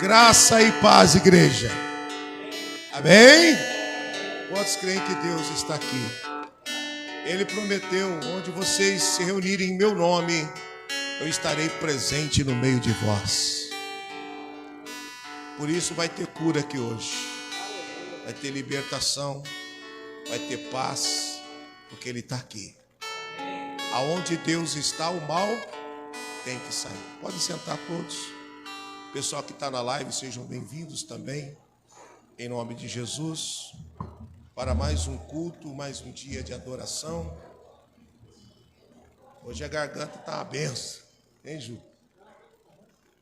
Graça e paz, igreja. Amém? Quantos creem que Deus está aqui? Ele prometeu, onde vocês se reunirem em meu nome, eu estarei presente no meio de vós. Por isso vai ter cura aqui hoje. Vai ter libertação, vai ter paz, porque Ele está aqui. Aonde Deus está, o mal tem que sair. Pode sentar todos. Pessoal que está na live, sejam bem-vindos também, em nome de Jesus, para mais um culto, mais um dia de adoração. Hoje a garganta está uma benção, hein, Ju?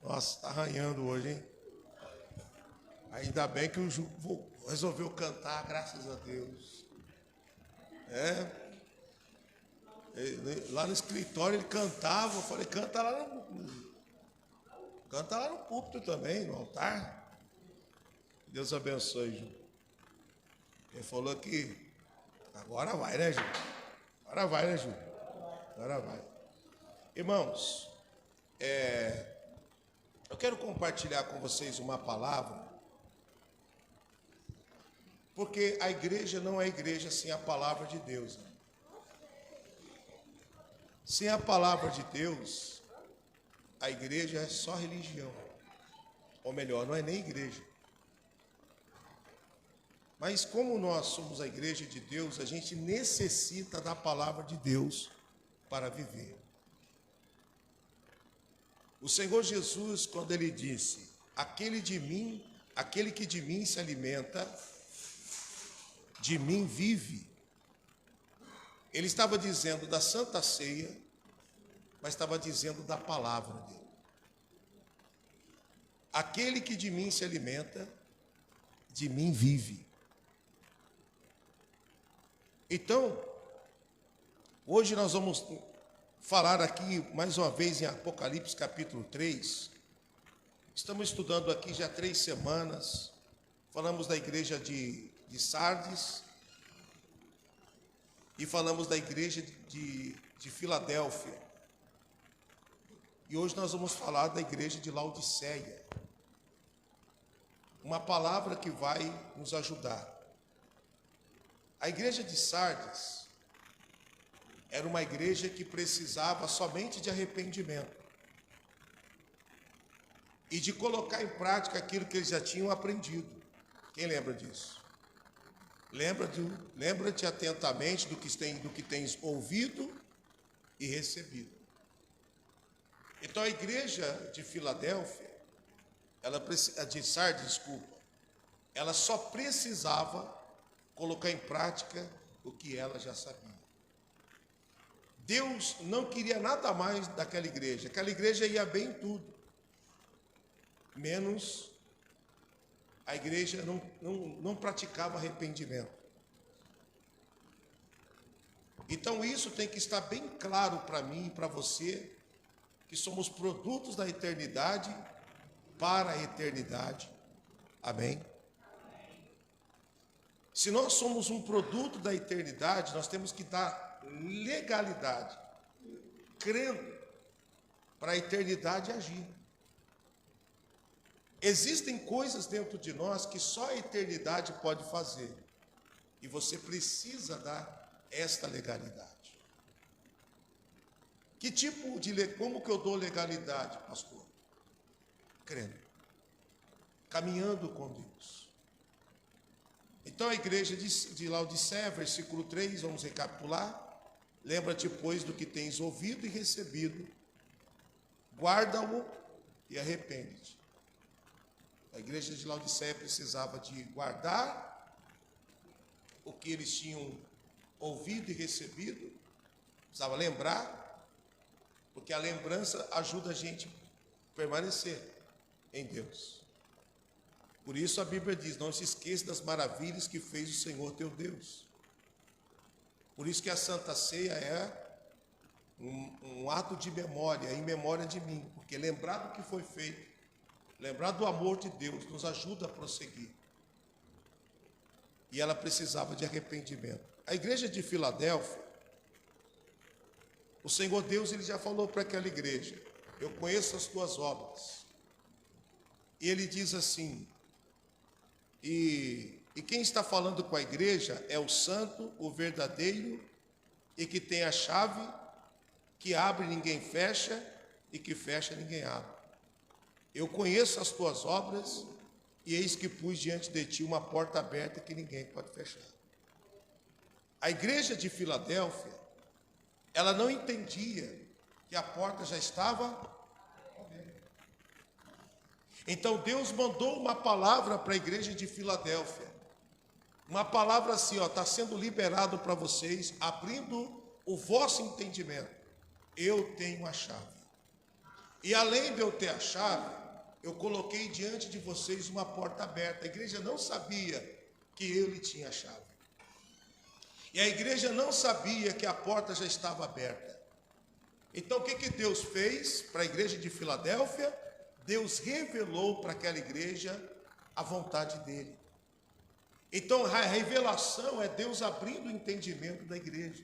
Nossa, está arranhando hoje, hein? Ainda bem que o Ju resolveu cantar, graças a Deus. Lá no escritório ele cantava, eu falei, canta lá no púlpito também, no altar. Deus abençoe, Ju. Ele falou que agora vai, né, Ju? Agora vai, né, Ju? Agora vai. Irmãos, eu quero compartilhar com vocês uma palavra, porque a igreja não é igreja sem a palavra de Deus. Sem a palavra de Deus, a igreja é só religião. Ou melhor, não é nem igreja. Mas como nós somos a igreja de Deus, a gente necessita da palavra de Deus para viver. O Senhor Jesus, quando Ele disse, aquele que de mim se alimenta, de mim vive. Ele estava dizendo da Santa Ceia, mas estava dizendo da palavra dele. Aquele que de mim se alimenta, de mim vive. Então, hoje nós vamos falar aqui mais uma vez em Apocalipse capítulo 3. Estamos estudando aqui já 3 semanas. Falamos da igreja de Sardes e falamos da igreja de Filadélfia. E hoje nós vamos falar da igreja de Laodiceia. Uma palavra que vai nos ajudar. A igreja de Sardes era uma igreja que precisava somente de arrependimento e de colocar em prática aquilo que eles já tinham aprendido. Quem lembra disso? Lembra-te atentamente do que tens ouvido e recebido. Então a igreja de Filadélfia, de Sardes, ela só precisava colocar em prática o que ela já sabia. Deus não queria nada mais daquela igreja. Aquela igreja ia bem em tudo, menos a igreja não praticava arrependimento. Então isso tem que estar bem claro para mim e para você, que somos produtos da eternidade para a eternidade. Amém? Se nós somos um produto da eternidade, nós temos que dar legalidade, crendo, para a eternidade agir. Existem coisas dentro de nós que só a eternidade pode fazer, e você precisa dar esta legalidade. Como que eu dou legalidade, pastor? Crendo, caminhando com Deus. Então a igreja de Laodiceia, versículo 3, vamos recapitular. Lembra-te, pois, do que tens ouvido e recebido, guarda-o e arrepende-te. A igreja de Laodiceia precisava de guardar o que eles tinham ouvido e recebido, precisava lembrar, porque a lembrança ajuda a gente a permanecer em Deus. Por isso a Bíblia diz, não se esqueça das maravilhas que fez o Senhor teu Deus. Por isso que a Santa Ceia é um ato de memória, em memória de mim, porque lembrar do que foi feito, lembrar do amor de Deus, nos ajuda a prosseguir. E ela precisava de arrependimento. A igreja de Filadélfia, o Senhor Deus, Ele já falou para aquela igreja, eu conheço as tuas obras, E ele diz assim, e quem está falando com a igreja é o santo, o verdadeiro, e que tem a chave, que abre ninguém fecha, e que fecha ninguém abre. Eu conheço as tuas obras, e eis que pus diante de ti uma porta aberta que ninguém pode fechar. A igreja de Filadélfia, ela não entendia que a porta já estava aberta. Então Deus mandou uma palavra para a igreja de Filadélfia. Uma palavra assim, está sendo liberado para vocês, abrindo o vosso entendimento. Eu tenho a chave. E além de eu ter a chave, eu coloquei diante de vocês uma porta aberta. A igreja não sabia que ele tinha a chave. E a igreja não sabia que a porta já estava aberta. Então o que Deus fez para a igreja de Filadélfia? Deus revelou para aquela igreja a vontade dele. Então a revelação é Deus abrindo o entendimento da igreja.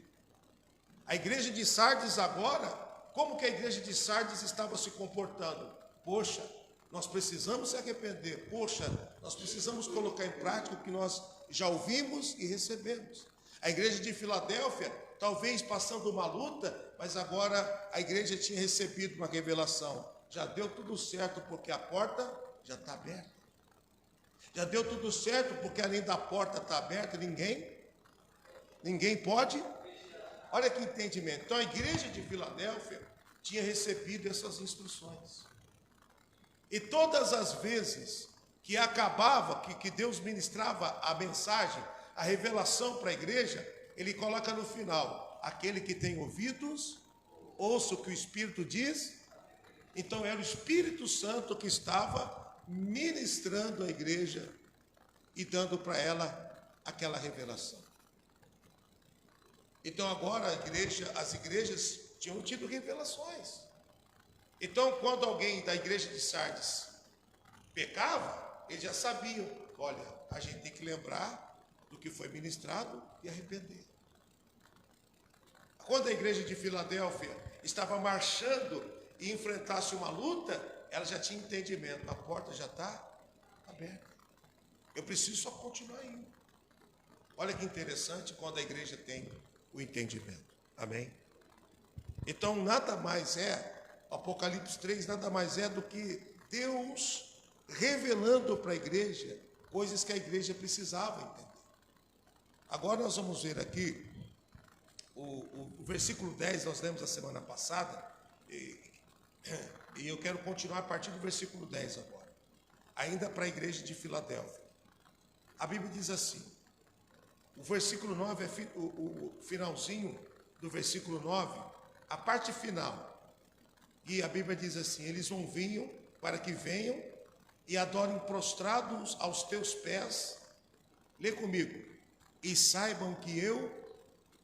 A igreja de Sardes agora, como que a igreja de Sardes estava se comportando? Poxa, nós precisamos se arrepender. Poxa, nós precisamos colocar em prática o que nós já ouvimos e recebemos. A igreja de Filadélfia, talvez passando uma luta, mas agora a igreja tinha recebido uma revelação. Já deu tudo certo porque a porta já está aberta. Já deu tudo certo porque além da porta estar aberta, ninguém pode. Olha que entendimento. Então a igreja de Filadélfia tinha recebido essas instruções. E todas as vezes que acabava, que Deus ministrava a mensagem, a revelação para a igreja, ele coloca no final: aquele que tem ouvidos, ouça o que o Espírito diz. Então era o Espírito Santo que estava ministrando a igreja e dando para ela aquela revelação. Então agora as igrejas tinham tido revelações. Então quando alguém da igreja de Sardes pecava, eles já sabiam: olha, a gente tem que lembrar do que foi ministrado e arrepender. Quando a igreja de Filadélfia estava marchando e enfrentasse uma luta, ela já tinha entendimento: a porta já está aberta, eu preciso só continuar indo. Olha que interessante quando a igreja tem o entendimento. Amém? Então nada mais Apocalipse 3 nada mais é do que Deus revelando para a igreja coisas que a igreja precisava entender. Agora nós vamos ver aqui o versículo 10, nós lemos a semana passada, e eu quero continuar a partir do versículo 10 agora, ainda para a igreja de Filadélfia. A Bíblia diz assim, o versículo 9 é o finalzinho do versículo 9, a parte final, e a Bíblia diz assim: eles vão vir para que venham e adorem prostrados aos teus pés. Lê comigo: e saibam que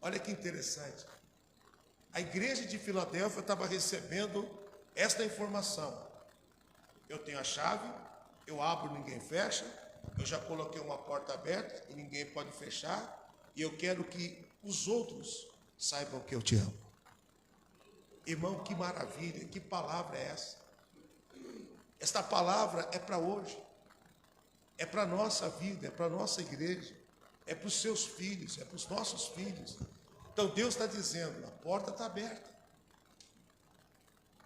olha que interessante, a igreja de Filadélfia estava recebendo esta informação: eu tenho a chave, eu abro, ninguém fecha, eu já coloquei uma porta aberta e ninguém pode fechar, e eu quero que os outros saibam que eu te amo. Irmão, que maravilha, que palavra é essa? Esta palavra é para hoje, é para a nossa vida, é para a nossa igreja, é para os seus filhos, é para os nossos filhos. Então Deus está dizendo: a porta está aberta,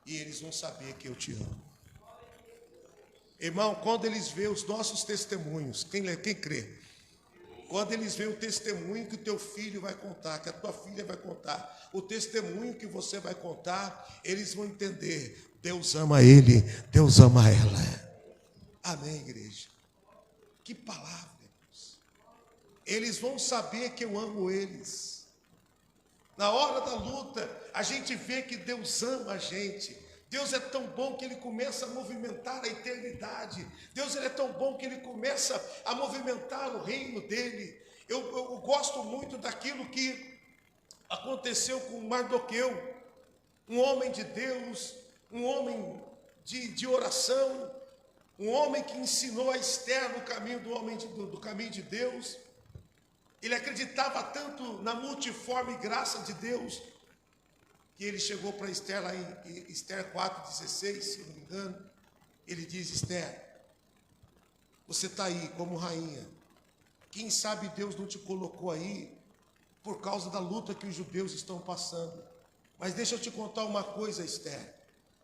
e eles vão saber que eu te amo. Irmão, quando eles veem os nossos testemunhos, quem crê? Quando eles veem o testemunho que o teu filho vai contar, que a tua filha vai contar, o testemunho que você vai contar, eles vão entender: Deus ama ele, Deus ama ela. Amém, igreja? Que palavra, Deus. Eles vão saber que eu amo eles. Na hora da luta, a gente vê que Deus ama a gente. Deus é tão bom que Ele começa a movimentar a eternidade. Deus ele é tão bom que Ele começa a movimentar o reino dEle. Eu gosto muito daquilo que aconteceu com Mardoqueu, um homem de Deus, um homem de oração, um homem que ensinou a Esther no caminho do caminho de Deus. Ele acreditava tanto na multiforme graça de Deus, que ele chegou para Esther lá em Esther 4,16, se não me engano. Ele diz: Esther, Você está aí como rainha. Quem sabe Deus não te colocou aí por causa da luta que os judeus estão passando. Mas deixa eu te contar uma coisa, Esther.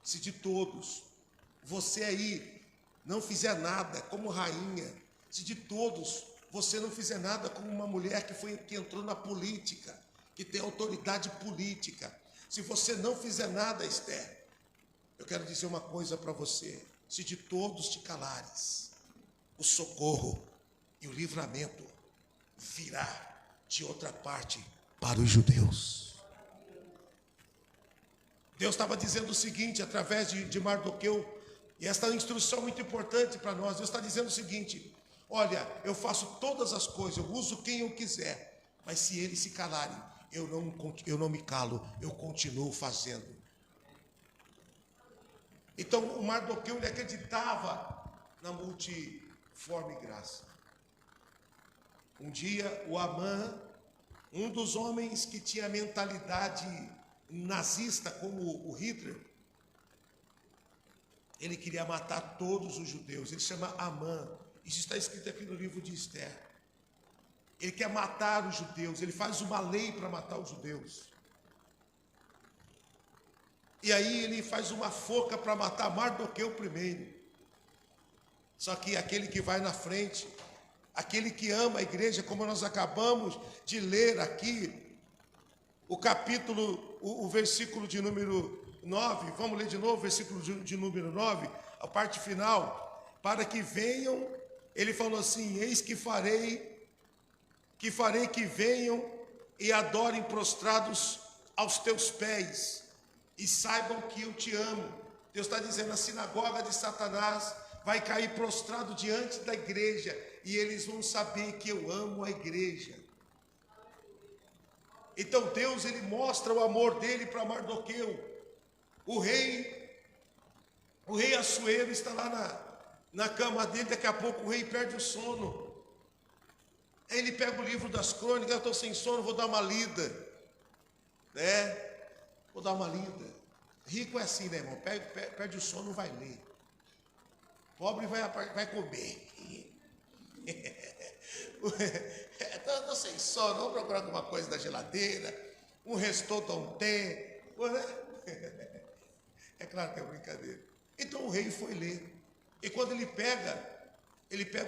Se de todos você aí não fizer nada como rainha, se de todos você não fizer nada como uma mulher que entrou na política, que tem autoridade política, se você não fizer nada, Esther, eu quero dizer uma coisa para você: se de todos te calares, o socorro e o livramento virá de outra parte para os judeus. Deus estava dizendo o seguinte, através de Mardoqueu, e esta é uma instrução muito importante para nós. Deus está dizendo o seguinte: olha, eu faço todas as coisas, eu uso quem eu quiser, mas se eles se calarem, eu não me calo, eu continuo fazendo. Então o Mardoqueu, ele acreditava na multiforme graça. Um dia o Amã, um dos homens que tinha mentalidade nazista como o Hitler, ele queria matar todos os judeus. Ele chama Amã. Isso está escrito aqui no livro de Esther. Ele quer matar os judeus, ele faz uma lei para matar os judeus. E aí ele faz uma forca para matar Mardoqueu primeiro. Só que aquele que vai na frente, aquele que ama a igreja, como nós acabamos de ler aqui, o versículo de número 9, vamos ler de novo o versículo de número 9, a parte final, para que venham, ele falou assim: eis que farei que venham e adorem prostrados aos teus pés, e saibam que eu te amo. Deus está dizendo, a sinagoga de Satanás vai cair prostrado diante da igreja, e eles vão saber que eu amo a igreja. Então Deus, ele mostra o amor dele para Mardoqueu. O rei Assuero está lá na cama dele, daqui a pouco o rei perde o sono. Aí ele pega o livro das crônicas: eu estou sem sono, vou dar uma lida, né? Vou dar uma lida. Rico é assim, né, irmão? Perde o sono, vai ler. Pobre vai comer. Estou sem sono, vou procurar alguma coisa na geladeira, um restou um té. É claro que é brincadeira. Então o rei foi ler. E quando ele pega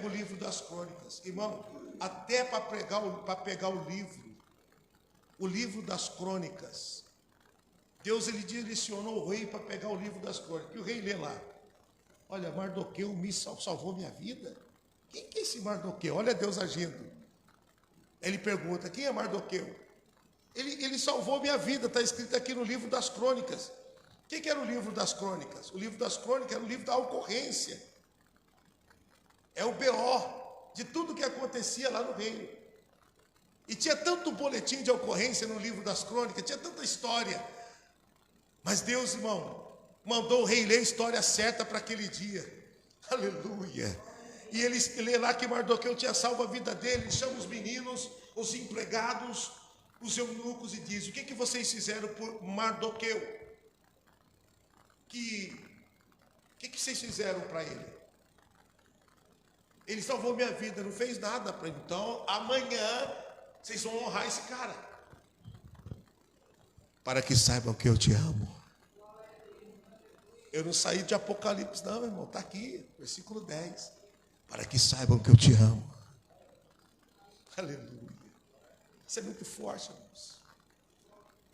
o livro das crônicas. Irmão, até para pegar o livro das crônicas, Deus, ele direcionou o rei para pegar o livro das crônicas. E o rei lê lá: olha, Mardoqueu me salvou minha vida. Quem que é esse Mardoqueu? Olha Deus agindo. Ele pergunta: quem é Mardoqueu? Ele salvou minha vida, está escrito aqui no livro das crônicas. O que era o livro das crônicas? O livro das crônicas era o livro da ocorrência. É o BO de tudo que acontecia lá no reino. E tinha tanto boletim de ocorrência no livro das crônicas, tinha tanta história. Mas Deus, irmão, mandou o rei ler a história certa para aquele dia. Aleluia. E ele lê lá que Mardoqueu tinha salvo a vida dele. Ele chama os meninos, os empregados, os eunucos, e diz: o que vocês fizeram por Mardoqueu? O que vocês fizeram para ele? Ele salvou minha vida, não fez nada para ele. Então amanhã vocês vão honrar esse cara, para que saibam que eu te amo. Eu não saí de Apocalipse não, irmão, está aqui, versículo 10. Para que saibam que eu te amo. Aleluia. Isso é muito forte, irmãos.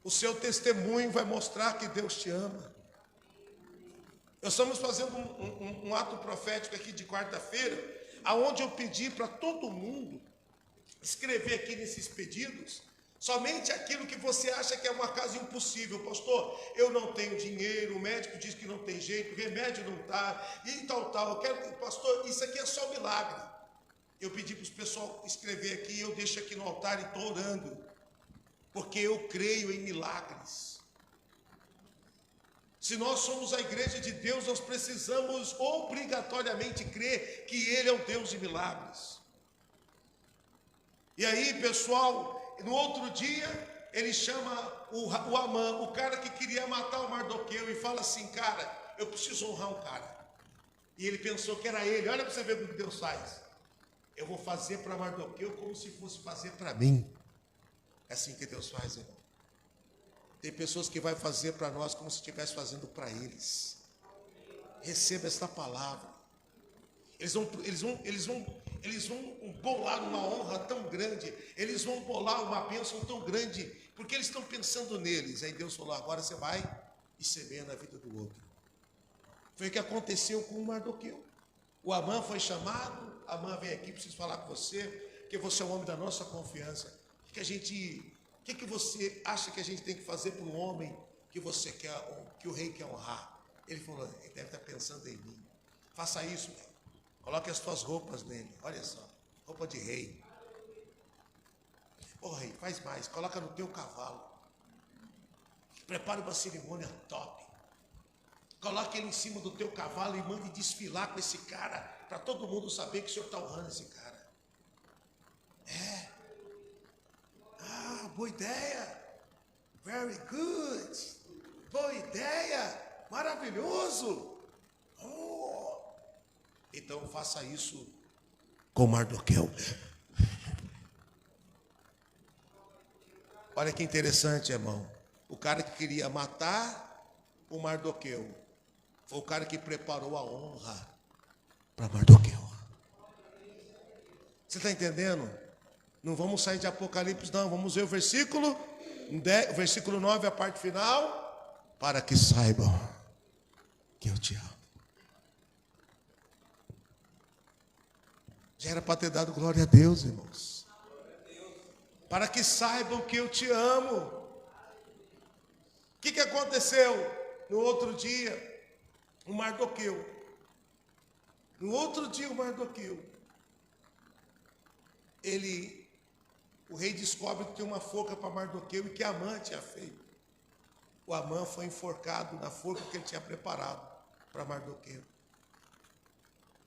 O seu testemunho vai mostrar que Deus te ama. Nós estamos fazendo um ato profético aqui de quarta-feira, aonde eu pedi para todo mundo escrever aqui nesses pedidos somente aquilo que você acha que é uma casa impossível. Pastor, eu não tenho dinheiro, o médico diz que não tem jeito, o remédio não está, e tal. Eu quero, pastor, isso aqui é só milagre. Eu pedi para os pessoal escrever aqui, eu deixo aqui no altar e estou orando, porque eu creio em milagres. Se nós somos a igreja de Deus, nós precisamos obrigatoriamente crer que Ele é o Deus de milagres. E aí, pessoal, no outro dia, ele chama o Amã, o cara que queria matar o Mardoqueu, e fala assim: cara, eu preciso honrar um cara. E ele pensou que era ele. Olha para você ver o que Deus faz. Eu vou fazer para Mardoqueu como se fosse fazer para mim. É assim que Deus faz, irmão. Tem pessoas que vai fazer para nós como se estivesse fazendo para eles. Receba esta palavra. Eles vão bolar uma honra tão grande. Eles vão bolar uma bênção tão grande. Porque eles estão pensando neles. Aí Deus falou, agora você vai e semeia na vida do outro. Foi o que aconteceu com o Mardoqueu. O Amã foi chamado. Amã, vem aqui, preciso falar com você, porque você é o homem da nossa confiança. O que você acha que a gente tem que fazer para um homem que você quer, que o rei quer honrar? Ele falou, ele deve estar pensando em mim. Faça isso, rei. Coloque as suas roupas nele. Olha só, roupa de rei. Ô rei, faz mais, coloca no teu cavalo. Prepare uma cerimônia top. Coloque ele em cima do teu cavalo e mande desfilar com esse cara, para todo mundo saber que o senhor está honrando esse cara. Boa ideia. Very good. Boa ideia. Maravilhoso. Oh. Então faça isso com Mardoqueu. Olha que interessante, irmão. O cara que queria matar o Mardoqueu foi o cara que preparou a honra para Mardoqueu. Você está entendendo? Não vamos sair de Apocalipse, não. Vamos ver o versículo 9, a parte final. Para que saibam que eu te amo. Já era para ter dado glória a Deus, irmãos. Para que saibam que eu te amo. O que aconteceu no outro dia? O Mardoqueu. No outro dia, o Mardoqueu. O rei descobre que tem uma forca para Mardoqueu e que Amã tinha feito. O Amã foi enforcado na forca que ele tinha preparado para Mardoqueu.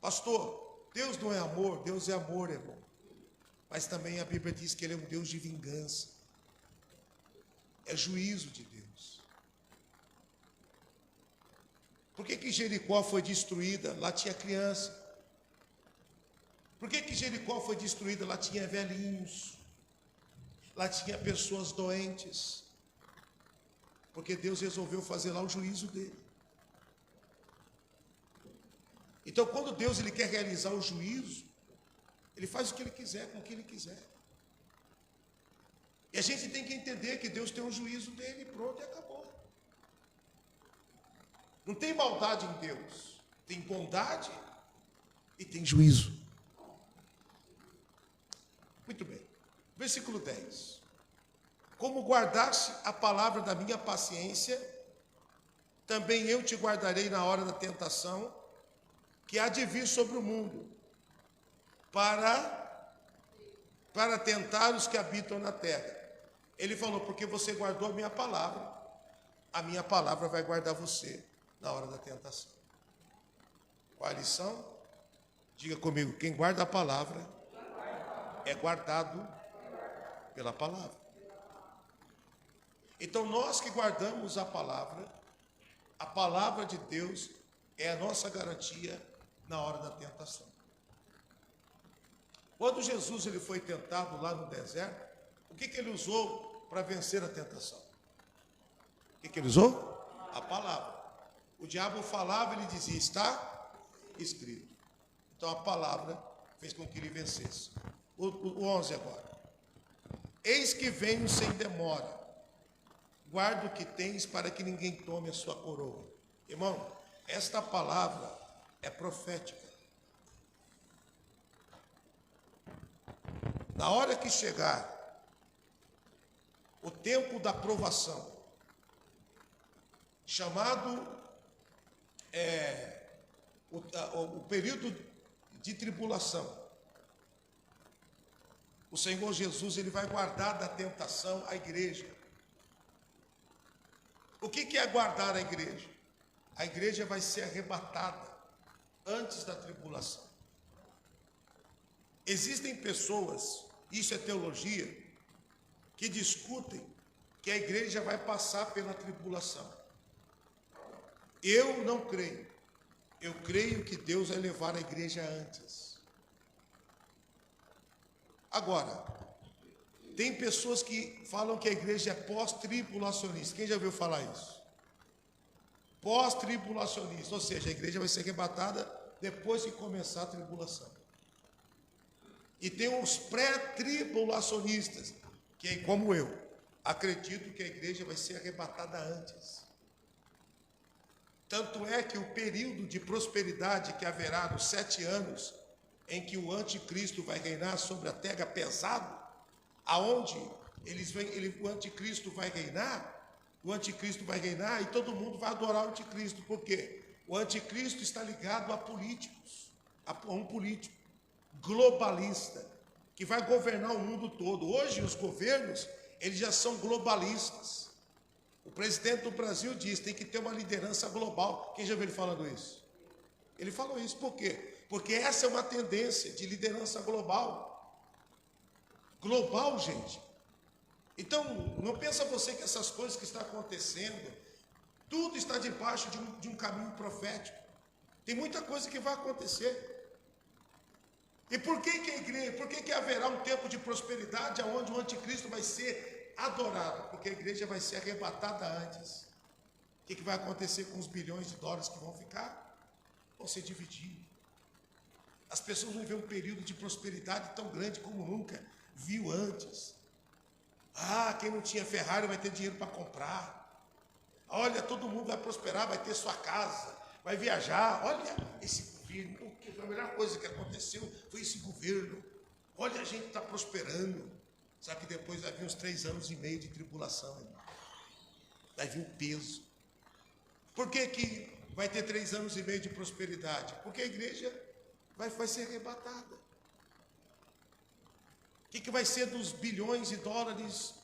Pastor, Deus não é amor? Deus é amor, irmão. Mas também a Bíblia diz que ele é um Deus de vingança. É juízo de Deus. Por que Jericó foi destruída? Lá tinha criança. Por que Jericó foi destruída? Lá tinha velhinhos. Lá tinha pessoas doentes. Porque Deus resolveu fazer lá o juízo dele. Então, quando Deus ele quer realizar o juízo, ele faz o que ele quiser, com o que ele quiser. E a gente tem que entender que Deus tem um juízo dele, pronto, e acabou. Não tem maldade em Deus. Tem bondade e tem juízo. Muito bem. Versículo 10. Como guardaste a palavra da minha paciência, também eu te guardarei na hora da tentação, que há de vir sobre o mundo, para tentar os que habitam na terra. Ele falou, porque você guardou a minha palavra vai guardar você na hora da tentação. Qual a lição? Diga comigo, quem guarda a palavra é guardado pela palavra. Então nós que guardamos a palavra de Deus é a nossa garantia na hora da tentação. Quando Jesus ele foi tentado lá no deserto, o que ele usou para vencer a tentação? O que ele usou? A palavra. O diabo falava e ele dizia, está escrito. Então a palavra fez com que ele vencesse. O 11 agora. Eis que venho sem demora. Guarda o que tens para que ninguém tome a sua coroa. Irmão, esta palavra é profética. Na hora que chegar o tempo da provação, chamado o período de tribulação, o Senhor Jesus ele vai guardar da tentação a igreja. O que é guardar a igreja? A igreja vai ser arrebatada antes da tribulação. Existem pessoas, isso é teologia, que discutem que a igreja vai passar pela tribulação. Eu não creio. eu creio que Deus vai levar a igreja antes. Agora, tem pessoas que falam que a igreja é pós-tribulacionista. Quem já ouviu falar isso? Pós-tribulacionista, ou seja, a igreja vai ser arrebatada depois que começar a tribulação. E tem os pré-tribulacionistas, que, como eu, acredito que a igreja vai ser arrebatada antes. Tanto é que o período de prosperidade que haverá nos 7 anos, em que o anticristo vai reinar sobre a terra pesado, aonde o anticristo vai reinar, e todo mundo vai adorar o anticristo. Por quê? O anticristo está ligado a políticos, a um político globalista, que vai governar o mundo todo. Hoje os governos, eles já são globalistas. O presidente do Brasil diz, tem que ter uma liderança global. Quem já viu ele falando isso? Ele falou isso, por quê? Porque essa é uma tendência de liderança global. Global, gente. Então, não pensa você que essas coisas que estão acontecendo, tudo está debaixo de um caminho profético. Tem muita coisa que vai acontecer. E por que a igreja, por que haverá um tempo de prosperidade onde o anticristo vai ser adorado? Porque a igreja vai ser arrebatada antes. O que vai acontecer com os bilhões de dólares que vão ficar? Vão ser divididos. As pessoas vão ver um período de prosperidade tão grande como nunca viu antes. Quem não tinha Ferrari vai ter dinheiro para comprar. Olha, todo mundo vai prosperar, vai ter sua casa, vai viajar. Olha, esse governo, a melhor coisa que aconteceu foi esse governo. Olha, a gente está prosperando. Sabe que depois vai vir uns 3 anos e meio de tribulação, irmão. Vai vir um peso. Por que vai ter 3 anos e meio de prosperidade? Porque a igreja vai ser arrebatada. O que vai ser dos bilhões de dólares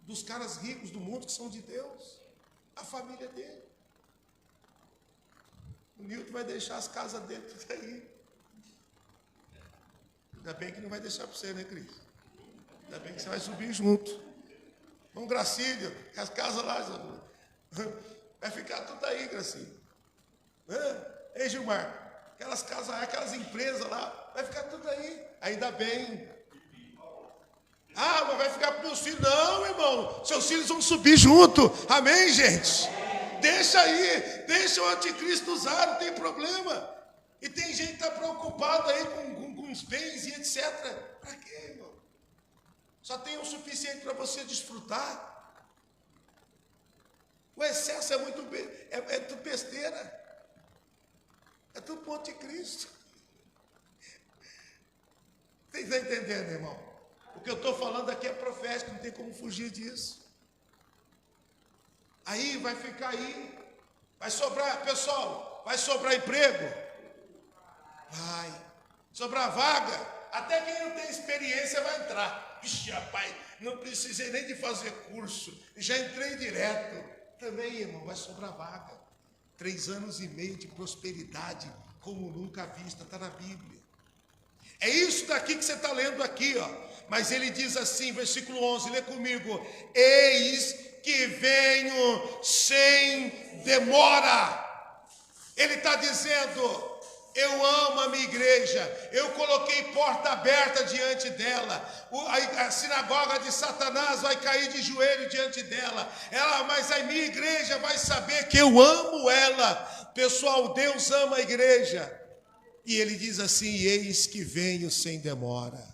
dos caras ricos do mundo que são de Deus? A família dele. O Nilton vai deixar as casas dele tudo aí. Ainda bem que não vai deixar para você, né, Cris? Ainda bem que você vai subir junto. Vamos, Gracílio, as casas lá, vai ficar tudo aí, Gracílio. Ei, Gilmar, aquelas casas, aquelas empresas lá, vai ficar tudo aí. Ainda bem. Mas vai ficar para os meus filhos. Não, irmão, seus filhos vão subir junto. Amém, gente? Deixa aí, deixa o anticristo usar, não tem problema. E tem gente que está preocupada aí com os bens e etc. Para quê, irmão? Só tem o suficiente para você desfrutar. O excesso é muito é tudo besteira. É tudo pro anticristo. Vocês estão entendendo, irmão? O que eu estou falando aqui é profético, não tem como fugir disso. Aí vai ficar aí, vai sobrar, pessoal, vai sobrar emprego? Vai. Sobrar vaga? Até quem não tem experiência vai entrar. Vixe, rapaz, não precisei nem de fazer curso, já entrei direto. Também, irmão, vai sobrar vaga. 3 anos e meio de prosperidade, como nunca vista, está na Bíblia. É isso daqui que você está lendo aqui, ó. Mas ele diz assim, versículo 11, lê comigo: eis que venho sem demora. Ele está dizendo: eu amo a minha igreja, eu coloquei porta aberta diante dela, a sinagoga de Satanás vai cair de joelho diante dela, mas a minha igreja vai saber que eu amo ela. Pessoal, Deus ama a igreja. E ele diz assim: eis que venho sem demora.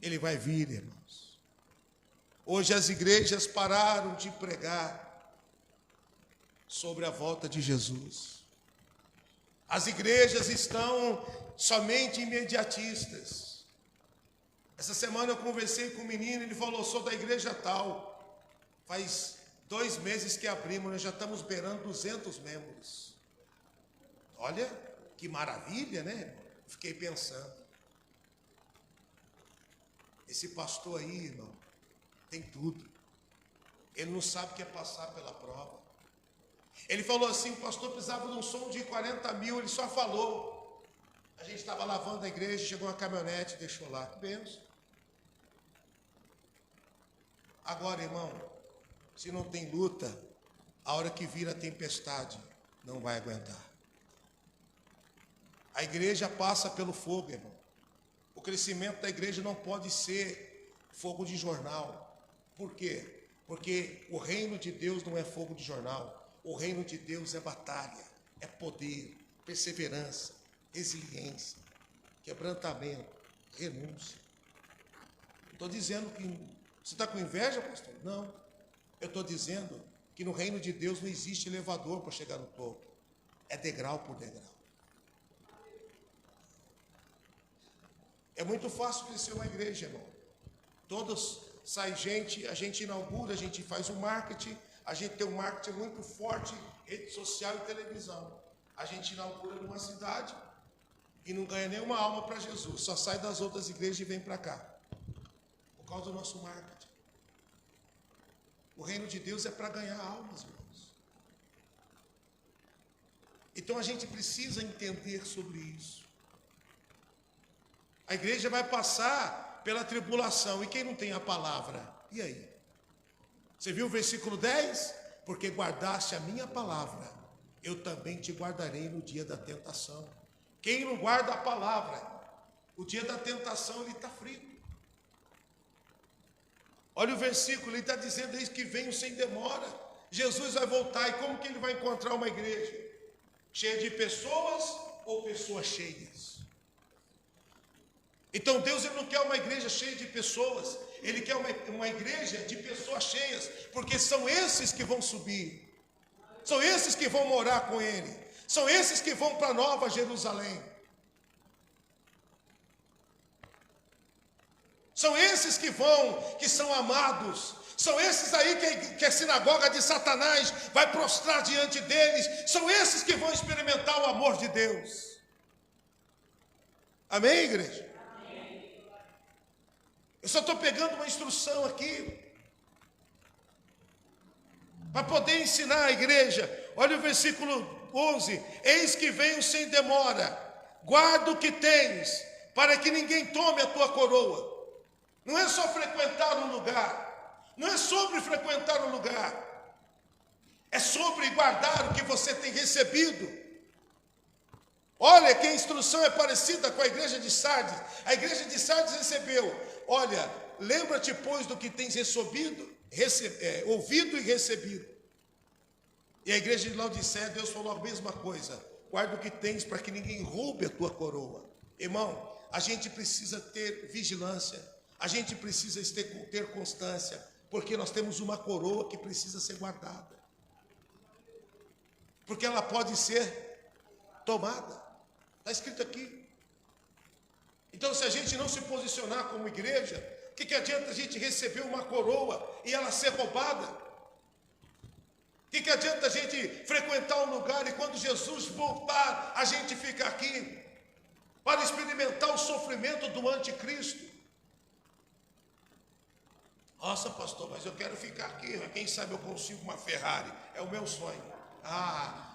Ele vai vir, irmãos. Hoje as igrejas pararam de pregar sobre a volta de Jesus. As igrejas estão somente imediatistas. Essa semana eu conversei com um menino, ele falou: sou da igreja tal. Faz 2 meses que abrimos, nós já estamos beirando 200 membros. Olha, que maravilha, né? Fiquei pensando. Esse pastor aí, irmão, tem tudo. Ele não sabe o que é passar pela prova. Ele falou assim: o pastor precisava de um som de 40 mil, ele só falou. A gente estava lavando a igreja, chegou uma caminhonete, deixou lá. Que benção. Agora, irmão, se não tem luta, a hora que vira a tempestade, não vai aguentar. A igreja passa pelo fogo, irmão. O crescimento da igreja não pode ser fogo de jornal. Por quê? Porque o reino de Deus não é fogo de jornal. O reino de Deus é batalha, é poder, perseverança, resiliência, quebrantamento, renúncia. Estou dizendo que... Você está com inveja, pastor? Não. Eu estou dizendo que no reino de Deus não existe elevador para chegar no topo. É degrau por degrau. É muito fácil crescer uma igreja, irmão. Todos sai gente, a gente inaugura, a gente faz um marketing, a gente tem um marketing muito forte, rede social e televisão. A gente inaugura numa cidade e não ganha nenhuma alma para Jesus, só sai das outras igrejas e vem para cá. Por causa do nosso marketing. O reino de Deus é para ganhar almas, irmãos. Então a gente precisa entender sobre isso. A igreja vai passar pela tribulação. E quem não tem a palavra? E aí? Você viu o versículo 10? Porque guardaste a minha palavra, eu também te guardarei no dia da tentação. Quem não guarda a palavra, o dia da tentação ele está frito. Olha o versículo, ele está dizendo: eis que venho sem demora. Jesus vai voltar, e como que ele vai encontrar uma igreja? Cheia de pessoas ou pessoas cheias? Então Deus ele não quer uma igreja cheia de pessoas, Ele quer uma igreja de pessoas cheias, porque são esses que vão subir, são esses que vão morar com Ele, são esses que vão para Nova Jerusalém. São esses que vão, que são amados. São esses aí que a sinagoga de Satanás vai prostrar diante deles. São esses que vão experimentar o amor de Deus. Amém, igreja? Amém. Eu só estou pegando uma instrução aqui para poder ensinar a igreja. Olha o versículo 11. Eis que venho sem demora. Guarda o que tens, para que ninguém tome a tua coroa. Não é só frequentar um lugar, não é sobre frequentar um lugar, é sobre guardar o que você tem recebido. Olha que a instrução é parecida com a igreja de Sardes. A igreja de Sardes recebeu: olha, lembra-te, pois, do que tens ouvido e recebido. E a igreja de Laodiceia, Deus falou a mesma coisa: guarda o que tens para que ninguém roube a tua coroa. Irmão, a gente precisa ter vigilância. A gente precisa ter constância, porque nós temos uma coroa que precisa ser guardada. Porque ela pode ser tomada. Está escrito aqui. Então, se a gente não se posicionar como igreja, o que adianta a gente receber uma coroa e ela ser roubada? O que adianta a gente frequentar um lugar e quando Jesus voltar, a gente fica aqui para experimentar o sofrimento do anticristo? Nossa, pastor, mas eu quero ficar aqui. Quem sabe eu consigo uma Ferrari. É o meu sonho.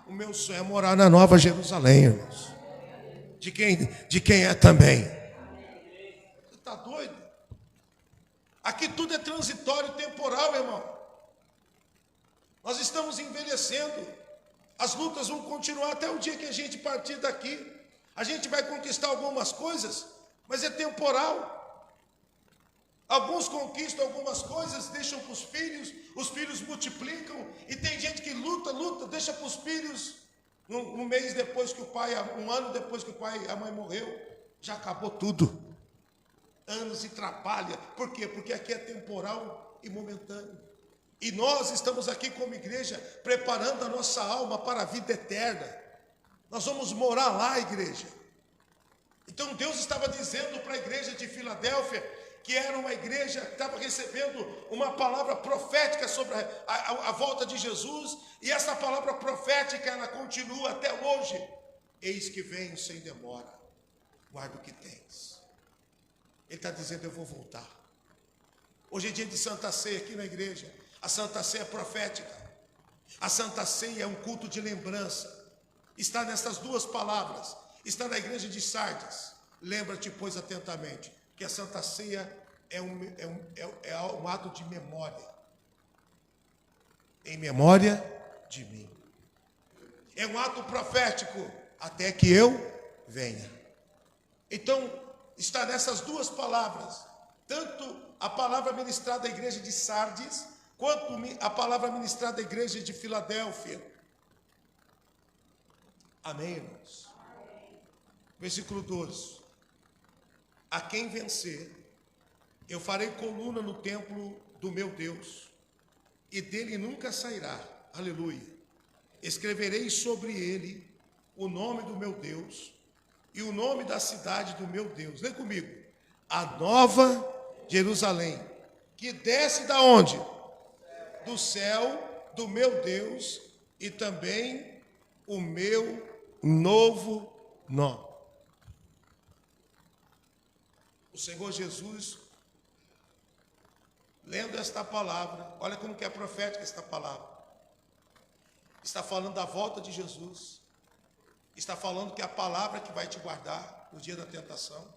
O meu sonho é morar na Nova Jerusalém, irmãos. De quem é também. Você está doido? Aqui tudo é transitório, temporal, irmão. Nós estamos envelhecendo. As lutas vão continuar até o dia que a gente partir daqui. A gente vai conquistar algumas coisas, mas é temporal. Alguns conquistam algumas coisas, deixam para os filhos multiplicam, e tem gente que luta, deixa para os filhos, um mês depois que o pai, um ano depois que o pai e a mãe morreu, já acabou tudo. Anos e trabalha. Por quê? Porque aqui é temporal e momentâneo. E nós estamos aqui como igreja, preparando a nossa alma para a vida eterna. Nós vamos morar lá, igreja. Então Deus estava dizendo para a igreja de Filadélfia, que era uma igreja que estava recebendo uma palavra profética sobre a volta de Jesus, e essa palavra profética, ela continua até hoje. Eis que venho sem demora, guarda o que tens. Ele está dizendo: eu vou voltar. Hoje é dia de Santa Ceia aqui na igreja. A Santa Ceia é profética. A Santa Ceia é um culto de lembrança. Está nessas duas palavras. Está na igreja de Sardes. Lembra-te, pois, atentamente, que a Santa Ceia é um ato de memória. Em memória de mim. É um ato profético, até que eu venha. Então, está nessas duas palavras, tanto a palavra ministrada à igreja de Sardes, quanto a palavra ministrada à igreja de Filadélfia. Amém, irmãos? Versículo 12. A quem vencer, eu farei coluna no templo do meu Deus, e dele nunca sairá. Aleluia. Escreverei sobre ele o nome do meu Deus e o nome da cidade do meu Deus. Lê comigo. A nova Jerusalém, que desce da onde? Do céu do meu Deus, e também o meu novo nome. O Senhor Jesus, lendo esta palavra, olha como que é profética esta palavra. Está falando da volta de Jesus. Está falando que é a palavra que vai te guardar no dia da tentação.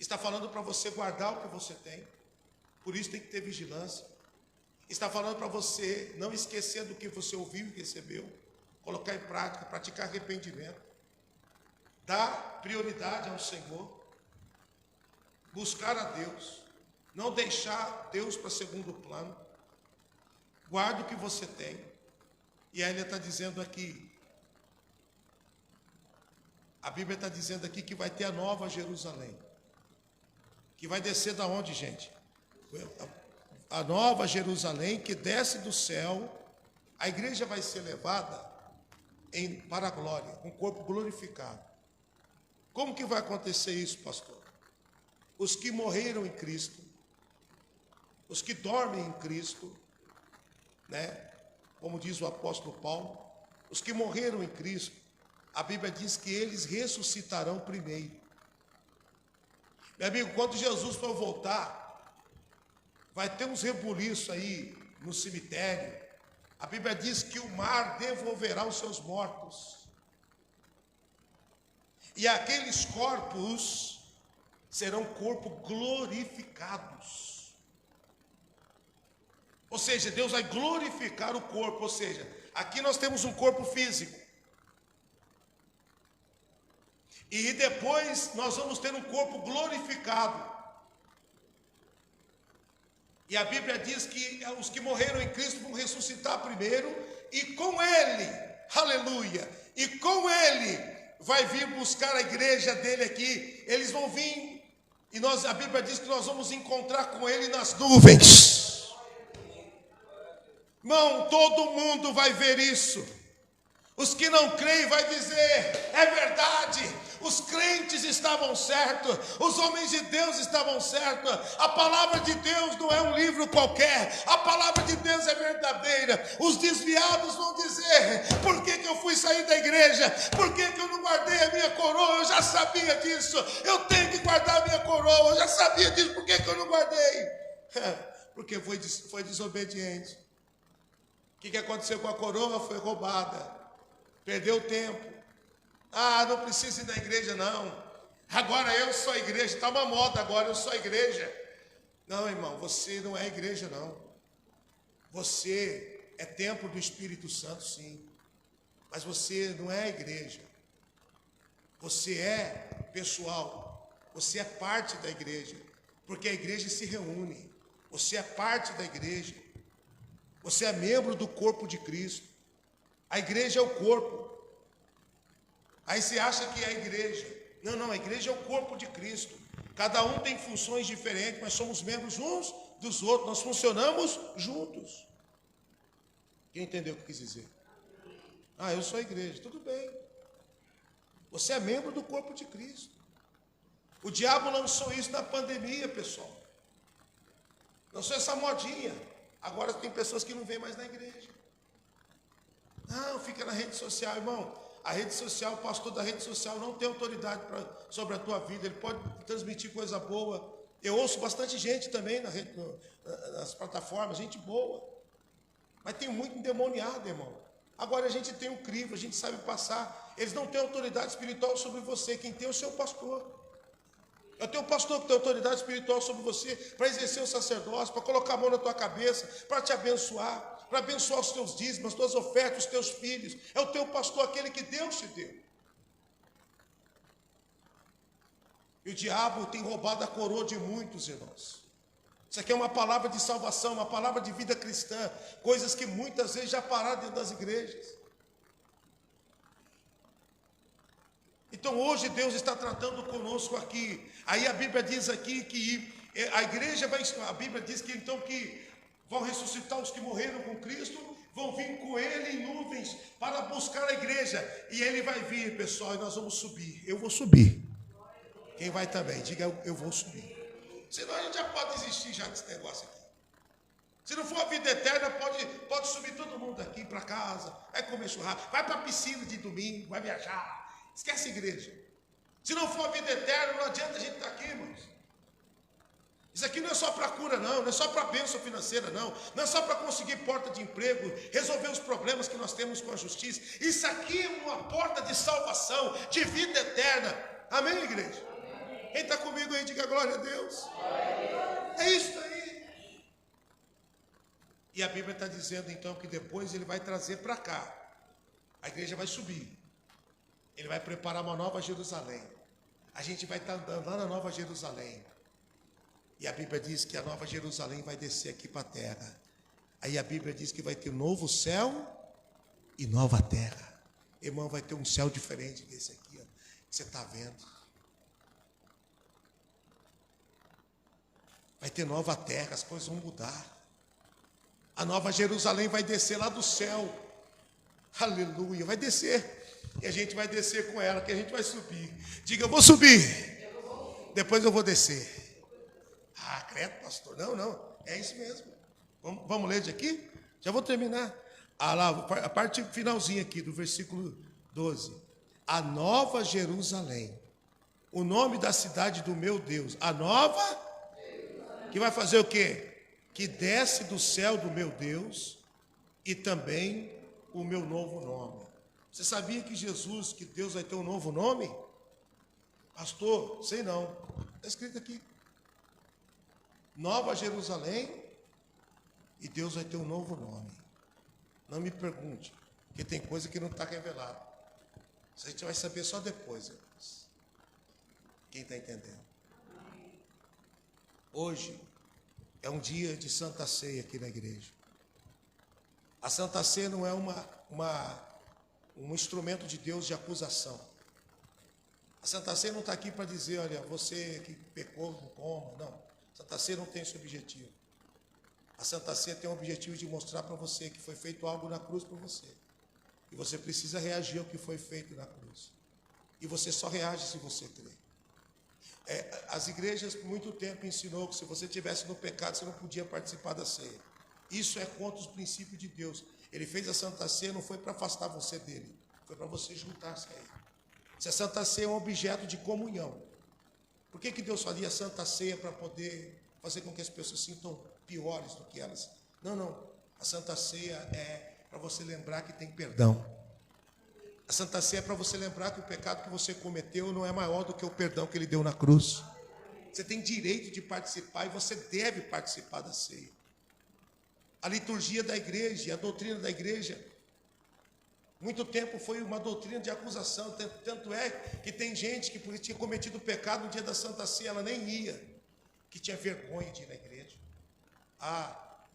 Está falando para você guardar o que você tem. Por isso tem que ter vigilância. Está falando para você não esquecer do que você ouviu e recebeu. Colocar em prática, praticar arrependimento. Dar prioridade ao Senhor. Buscar a Deus. Não deixar Deus para segundo plano. Guarde o que você tem. E aí ele está dizendo aqui, a Bíblia está dizendo aqui que vai ter a nova Jerusalém. Que vai descer da onde, gente? A nova Jerusalém que desce do céu. A igreja vai ser levada para a glória, com o corpo glorificado. Como que vai acontecer isso, pastor? Os que morreram em Cristo, os que dormem em Cristo, né? Como diz o apóstolo Paulo, os que morreram em Cristo, a Bíblia diz que eles ressuscitarão primeiro. Meu amigo, quando Jesus for voltar, vai ter uns rebuliços aí no cemitério. A Bíblia diz que o mar devolverá os seus mortos. E aqueles corpos serão corpos glorificados. Ou seja, Deus vai glorificar o corpo. Ou seja, aqui nós temos um corpo físico. E depois nós vamos ter um corpo glorificado. E a Bíblia diz que os que morreram em Cristo vão ressuscitar primeiro. E com Ele, aleluia, e com Ele vai vir buscar a igreja dele aqui. Eles vão vir, e a Bíblia diz que nós vamos encontrar com Ele nas nuvens. Irmão, todo mundo vai ver isso. Os que não creem vai dizer, é verdade, os crentes estavam certos, os homens de Deus estavam certos, a palavra de Deus não é um livro qualquer, a palavra de Deus é verdadeira. Os desviados vão dizer, por que eu fui sair da igreja? Por que eu não guardei a minha coroa? Eu já sabia disso, eu tenho que guardar a minha coroa, eu já sabia disso, por que eu não guardei? Porque foi desobediente. O que aconteceu com a coroa? Foi roubada. Perdeu tempo. Ah, não precisa ir na igreja, não. Agora eu sou a igreja. Está uma moda agora, eu sou a igreja. Não, irmão, você não é igreja, não. Você é templo do Espírito Santo, sim. Mas você não é a igreja. Você é pessoal. Você é parte da igreja. Porque a igreja se reúne. Você é parte da igreja. Você é membro do corpo de Cristo. A igreja é o corpo. Aí você acha que é a igreja. Não, a igreja é o corpo de Cristo. Cada um tem funções diferentes, mas somos membros uns dos outros. Nós funcionamos juntos. Quem entendeu o que eu quis dizer? Ah, eu sou a igreja. Tudo bem. Você é membro do corpo de Cristo. O diabo lançou isso na pandemia, pessoal. Lançou essa modinha. Agora tem pessoas que não vêm mais na igreja. Não, fica na rede social, irmão. A rede social, o pastor da rede social não tem autoridade sobre a tua vida. Ele pode transmitir coisa boa. Eu ouço bastante gente também nas plataformas, gente boa. Mas tem muito endemoniado, irmão. Agora a gente tem um crivo, a gente sabe passar. Eles não têm autoridade espiritual sobre você. Quem tem é o seu pastor. Eu tenho um pastor que tem autoridade espiritual sobre você para exercer o sacerdócio, para colocar a mão na tua cabeça, para te abençoar, para abençoar os teus dízimos, as tuas ofertas, os teus filhos. É o teu pastor, aquele que Deus te deu. E o diabo tem roubado a coroa de muitos, irmãos. Isso aqui é uma palavra de salvação, uma palavra de vida cristã. Coisas que muitas vezes já pararam dentro das igrejas. Então hoje Deus está tratando conosco aqui. Aí a Bíblia diz aqui que a igreja vai... A Bíblia diz que então que vão ressuscitar os que morreram com Cristo, vão vir com Ele em nuvens para buscar a igreja. E Ele vai vir, pessoal, e nós vamos subir. Eu vou subir. Quem vai também? Diga, eu vou subir. Senão a gente já pode desistir já desse negócio aqui. Se não for a vida eterna, pode subir todo mundo aqui para casa, vai comer churrasco, vai para a piscina de domingo, vai viajar. Esquece a igreja. Se não for a vida eterna, não adianta a gente estar aqui, irmãos. Isso aqui não é só para cura, não é só para bênção financeira, não é só para conseguir porta de emprego, resolver os problemas que nós temos com a justiça. Isso aqui é uma porta de salvação, de vida eterna. Amém, igreja? Quem está comigo aí, diga glória a Deus. É isso aí. E a Bíblia está dizendo então que depois Ele vai trazer para cá. A igreja vai subir. Ele vai preparar uma nova Jerusalém. A gente vai estar andando lá na Nova Jerusalém. E a Bíblia diz que a Nova Jerusalém vai descer aqui para a terra. Aí a Bíblia diz que vai ter um novo céu e nova terra. Irmão, vai ter um céu diferente desse aqui, ó, que você está vendo. Vai ter nova terra, as coisas vão mudar. A Nova Jerusalém vai descer lá do céu. Aleluia, vai descer. E a gente vai descer com ela, que a gente vai subir. Diga, eu vou subir. Depois eu vou descer. Ah, credo, pastor. Não, é isso mesmo. Vamos ler de aqui? Já vou terminar. A parte finalzinha aqui do versículo 12. A Nova Jerusalém, o nome da cidade do meu Deus. A Nova Jerusalém. Que vai fazer o quê? Que desce do céu do meu Deus e também o meu novo nome. Você sabia que Jesus, que Deus vai ter um novo nome? Pastor, sei não. Está escrito aqui. Nova Jerusalém e Deus vai ter um novo nome. Não me pergunte, porque tem coisa que não está revelada. Isso a gente vai saber só depois, irmãos. Quem está entendendo? Hoje é um dia de Santa Ceia aqui na igreja. A Santa Ceia não é um instrumento de Deus de acusação. A Santa Ceia não está aqui para dizer, olha, você que pecou, não coma. Não, a Santa Ceia não tem esse objetivo. A Santa Ceia tem o objetivo de mostrar para você que foi feito algo na cruz por você. E você precisa reagir ao que foi feito na cruz. E você só reage se você crê. As igrejas por muito tempo ensinou que se você estivesse no pecado, você não podia participar da ceia. Isso é contra os princípios de Deus. Ele fez a Santa Ceia, não foi para afastar você dele, foi para você juntar-se a ele. Se a Santa Ceia é um objeto de comunhão, por que Deus faria a Santa Ceia para poder fazer com que as pessoas se sintam piores do que elas? Não. A Santa Ceia é para você lembrar que tem perdão. A Santa Ceia é para você lembrar que o pecado que você cometeu não é maior do que o perdão que Ele deu na cruz. Você tem direito de participar e você deve participar da ceia. A liturgia da igreja, a doutrina da igreja, muito tempo foi uma doutrina de acusação. Tanto é que tem gente que porque tinha cometido pecado no dia da Santa Ceia, ela nem ia, que tinha vergonha de ir na igreja.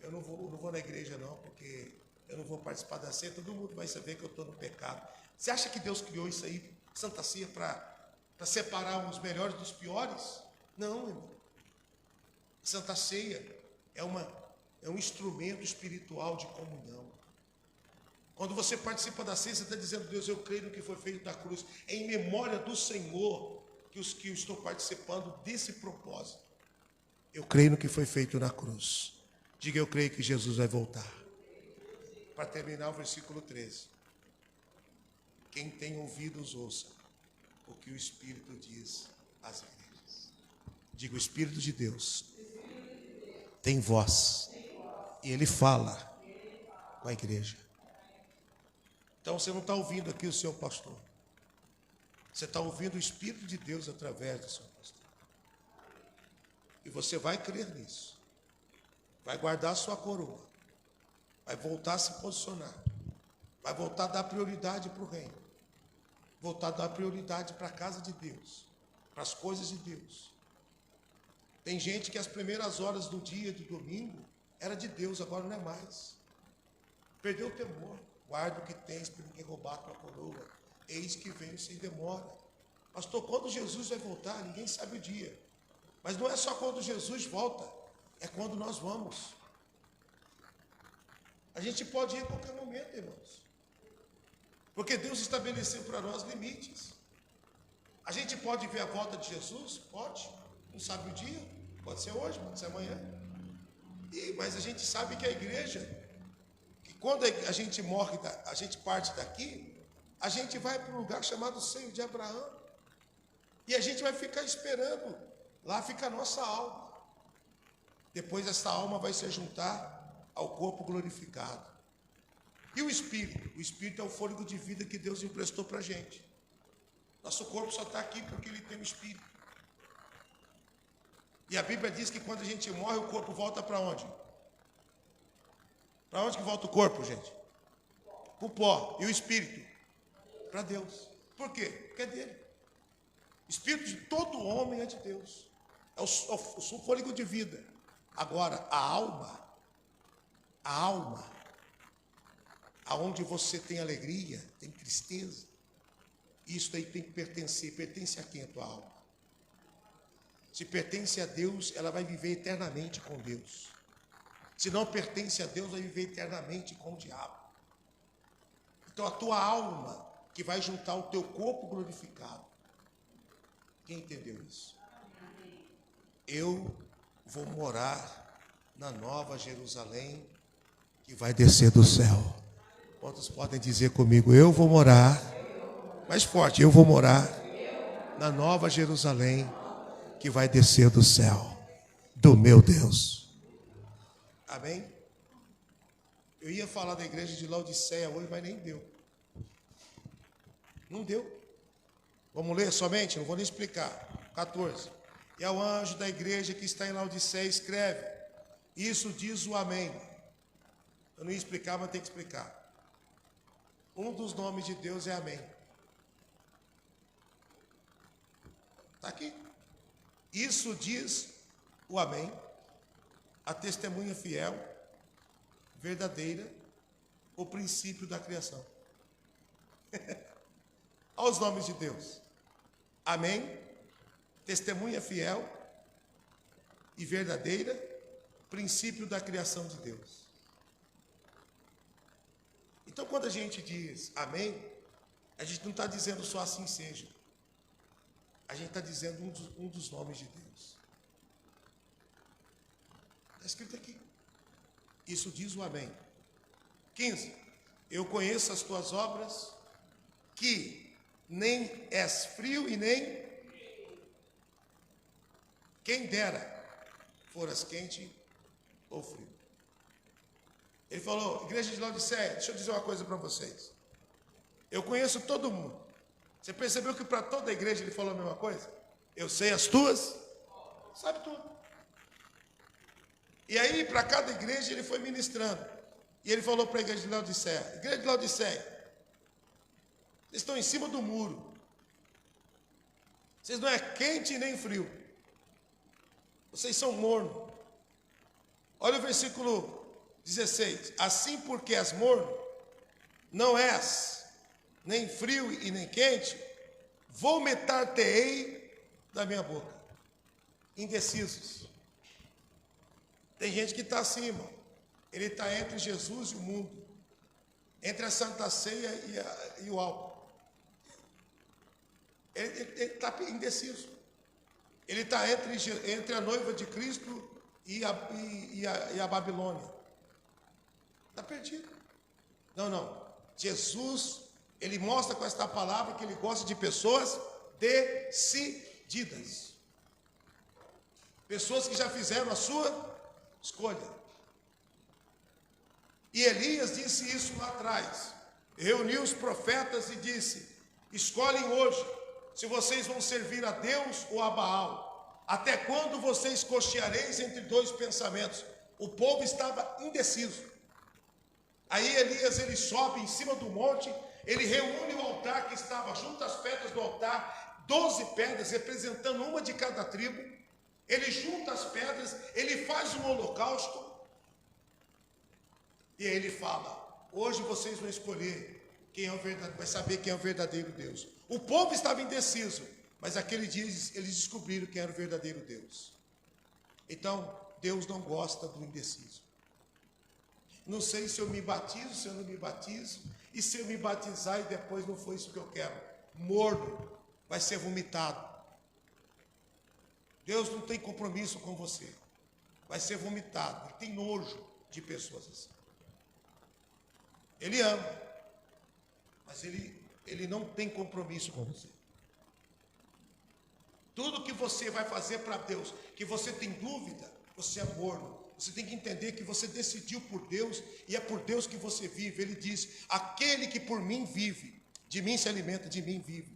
Eu não vou na igreja não, porque eu não vou participar da ceia, todo mundo vai saber que eu estou no pecado. Você acha que Deus criou isso aí, Santa Ceia, para separar os melhores dos piores? Não, irmão. Santa Ceia é um instrumento espiritual de comunhão. Quando você participa da ceia, você está dizendo, Deus, eu creio no que foi feito na cruz, em memória do Senhor, que eu estou participando desse propósito. Eu creio no que foi feito na cruz. Diga, eu creio que Jesus vai voltar. Para terminar o versículo 13. Quem tem ouvidos, ouça o que o Espírito diz às igrejas. Diga, o Espírito de Deus tem voz. E Ele fala com a igreja. Então você não está ouvindo aqui o seu pastor. Você está ouvindo o Espírito de Deus através do seu pastor. E você vai crer nisso. Vai guardar a sua coroa. Vai voltar a se posicionar. Vai voltar a dar prioridade para o reino. Voltar a dar prioridade para a casa de Deus. para as coisas de Deus. Tem gente que as primeiras horas do dia, do domingo, era de Deus, agora não é mais. Perdeu o temor. Guarda o que tens para ninguém roubar a tua coroa. Eis que venho sem demora. Pastor, quando Jesus vai voltar, ninguém sabe o dia. Mas não é só quando Jesus volta, é quando nós vamos. A gente pode ir a qualquer momento, irmãos. Porque Deus estabeleceu para nós limites. A gente pode ver a volta de Jesus? Pode. Não sabe o dia? Pode ser hoje, pode ser amanhã. Mas a gente sabe que a igreja, que quando a gente morre, a gente parte daqui, a gente vai para um lugar chamado Seio de Abraão. E a gente vai ficar esperando. Lá fica a nossa alma. Depois essa alma vai se juntar ao corpo glorificado. E o Espírito? O Espírito é o fôlego de vida que Deus emprestou para a gente. Nosso corpo só está aqui porque ele tem o Espírito. E a Bíblia diz que quando a gente morre, o corpo volta para onde? Para onde que volta o corpo, gente? Para o pó. E o Espírito? Para Deus. Por quê? Porque é dele. O Espírito de todo homem é de Deus. É o fôlego de vida. Agora, a alma, aonde você tem alegria, tem tristeza, isso aí tem que pertencer. Pertence a quem a tua alma? Se pertence a Deus, ela vai viver eternamente com Deus. Se não pertence a Deus, vai viver eternamente com o diabo. Então a tua alma, que vai juntar o teu corpo glorificado. Quem entendeu isso? Eu vou morar na Nova Jerusalém, que vai descer do céu. Quantos podem dizer comigo? Eu vou morar, mais forte, eu vou morar na Nova Jerusalém, que vai descer do céu, do meu Deus. Amém? Eu ia falar da igreja de Laodiceia hoje, mas nem deu. Não deu. Vamos ler somente? Não vou nem explicar. 14. E ao anjo da igreja que está em Laodiceia escreve: isso diz o Amém. Eu não ia explicar, mas tem que explicar. Um dos nomes de Deus é Amém. Está aqui. Isso diz o Amém, a testemunha fiel, verdadeira, o princípio da criação. Olha os nomes de Deus. Amém, testemunha fiel e verdadeira, princípio da criação de Deus. Então, quando a gente diz amém, a gente não está dizendo só assim seja. A gente está dizendo um dos nomes de Deus. Está escrito aqui. Isso diz o amém. 15. Eu conheço as tuas obras, que nem és frio e nem... Quem dera foras quente ou frio. Ele falou: igreja de Laodiceia, deixa eu dizer uma coisa para vocês. Eu conheço todo mundo. Você percebeu que para toda a igreja ele falou a mesma coisa? Eu sei as tuas, sabe tudo. E aí, para cada igreja, ele foi ministrando. E ele falou para a igreja de Laodiceia: igreja de Laodiceia, vocês estão em cima do muro. Vocês não é quente nem frio. Vocês são morno. Olha o versículo 16. Assim porque és morno, não és nem frio e nem quente, vomitar-te-ei da minha boca. Indecisos. Tem gente que está assim, irmão. Ele está entre Jesus e o mundo, entre a Santa Ceia e o álcool. Ele está indeciso. Ele está entre a noiva de Cristo e a Babilônia. Está perdido. Não. Jesus, ele mostra com esta palavra que ele gosta de pessoas decididas. Pessoas que já fizeram a sua escolha. E Elias disse isso lá atrás. Reuniu os profetas e disse: escolhem hoje se vocês vão servir a Deus ou a Baal. Até quando vocês cocheareis entre dois pensamentos? O povo estava indeciso. Aí Elias, ele sobe em cima do monte, ele reúne o altar que estava junto às pedras do altar, 12 pedras, representando uma de cada tribo. Ele junta as pedras, ele faz um holocausto. E aí ele fala: hoje vocês vão escolher quem é o verdadeiro, vai saber quem é o verdadeiro Deus. O povo estava indeciso, mas aquele dia eles descobriram quem era o verdadeiro Deus. Então, Deus não gosta do indeciso. Não sei se eu me batizo, se eu não me batizo, e se eu me batizar e depois não foi isso que eu quero. Morno, vai ser vomitado. Deus não tem compromisso com você. Vai ser vomitado. Ele tem nojo de pessoas assim. Ele ama, mas ele não tem compromisso com você. Tudo que você vai fazer para Deus, que você tem dúvida, você é morno. Você tem que entender que você decidiu por Deus e é por Deus que você vive. Ele diz: aquele que por mim vive, de mim se alimenta, de mim vive.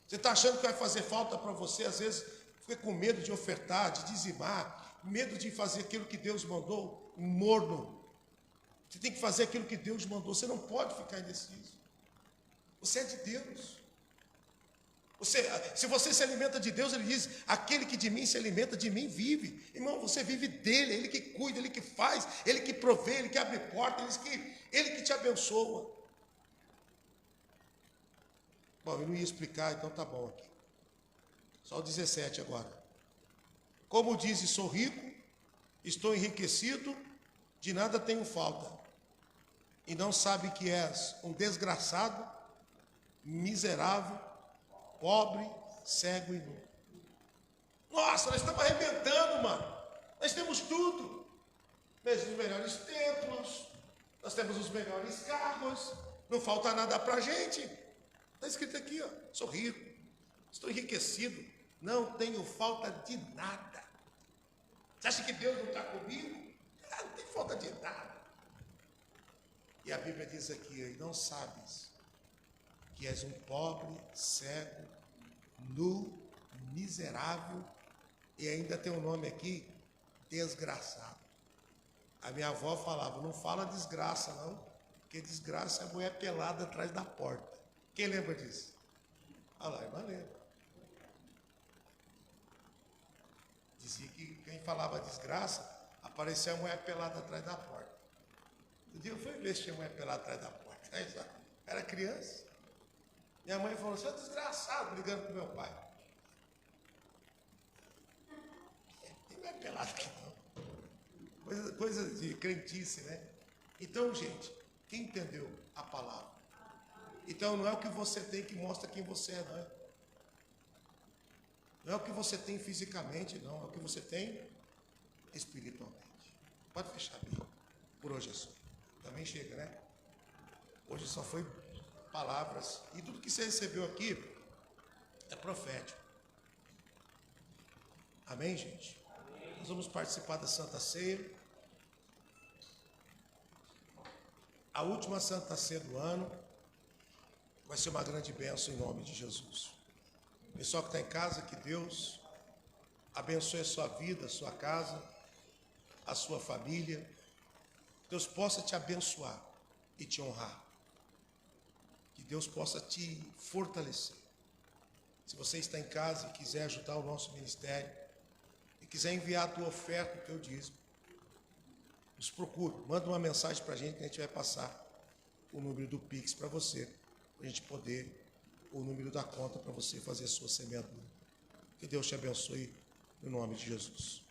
Você está achando que vai fazer falta para você, às vezes fica com medo de ofertar, de dizimar, medo de fazer aquilo que Deus mandou, morno. Você tem que fazer aquilo que Deus mandou, você não pode ficar indeciso. Você é de Deus. Se você se alimenta de Deus, ele diz: aquele que de mim se alimenta, de mim vive. Irmão, você vive dele, ele que cuida, ele que faz, ele que provê, ele que abre porta, ele que te abençoa. Bom, eu não ia explicar, então tá bom aqui. Só o 17 agora. Como dizes, sou rico, estou enriquecido, de nada tenho falta. E não sabe que és um desgraçado, miserável, pobre, cego e nu. Nossa, nós estamos arrebentando, mano. Nós temos tudo. Nós temos os melhores templos, nós temos os melhores carros, não falta nada para a gente. Está escrito aqui, ó: sou rico, estou enriquecido, não tenho falta de nada. Você acha que Deus não está comigo? Não tem falta de nada. E a Bíblia diz aqui: não sabes que és um pobre, cego, nu, miserável, e ainda tem um nome aqui: desgraçado. A minha avó falava: não fala desgraça não, porque desgraça é mulher pelada atrás da porta. Quem lembra disso? Olha lá, irmã lembra. Dizia que quem falava desgraça, aparecia a mulher pelada atrás da porta. Um dia eu fui ver se tinha mulher pelada atrás da porta. Era criança. Minha mãe falou: você é desgraçado, brigando com meu pai. Tem mulher pelada aqui não. Coisa de crentice, né? Então, gente, quem entendeu a palavra? Então, não é o que você tem que mostra quem você é, não. Não é o que você tem fisicamente, não. É o que você tem espiritualmente. Pode fechar bem. Por hoje é só. Também chega, né? Hoje só foi palavras. E tudo que você recebeu aqui é profético. Amém, gente? Amém. Nós vamos participar da Santa Ceia. A última Santa Ceia do ano. Vai ser uma grande bênção em nome de Jesus. Pessoal que está em casa, que Deus abençoe a sua vida, a sua casa, a sua família. Deus possa te abençoar e te honrar. Que Deus possa te fortalecer. Se você está em casa e quiser ajudar o nosso ministério, e quiser enviar a tua oferta, o teu dízimo, nos procure, manda uma mensagem para a gente que a gente vai passar o número do Pix para você, para a gente poder, o número da conta para você fazer a sua semeadura. Que Deus te abençoe, no nome de Jesus.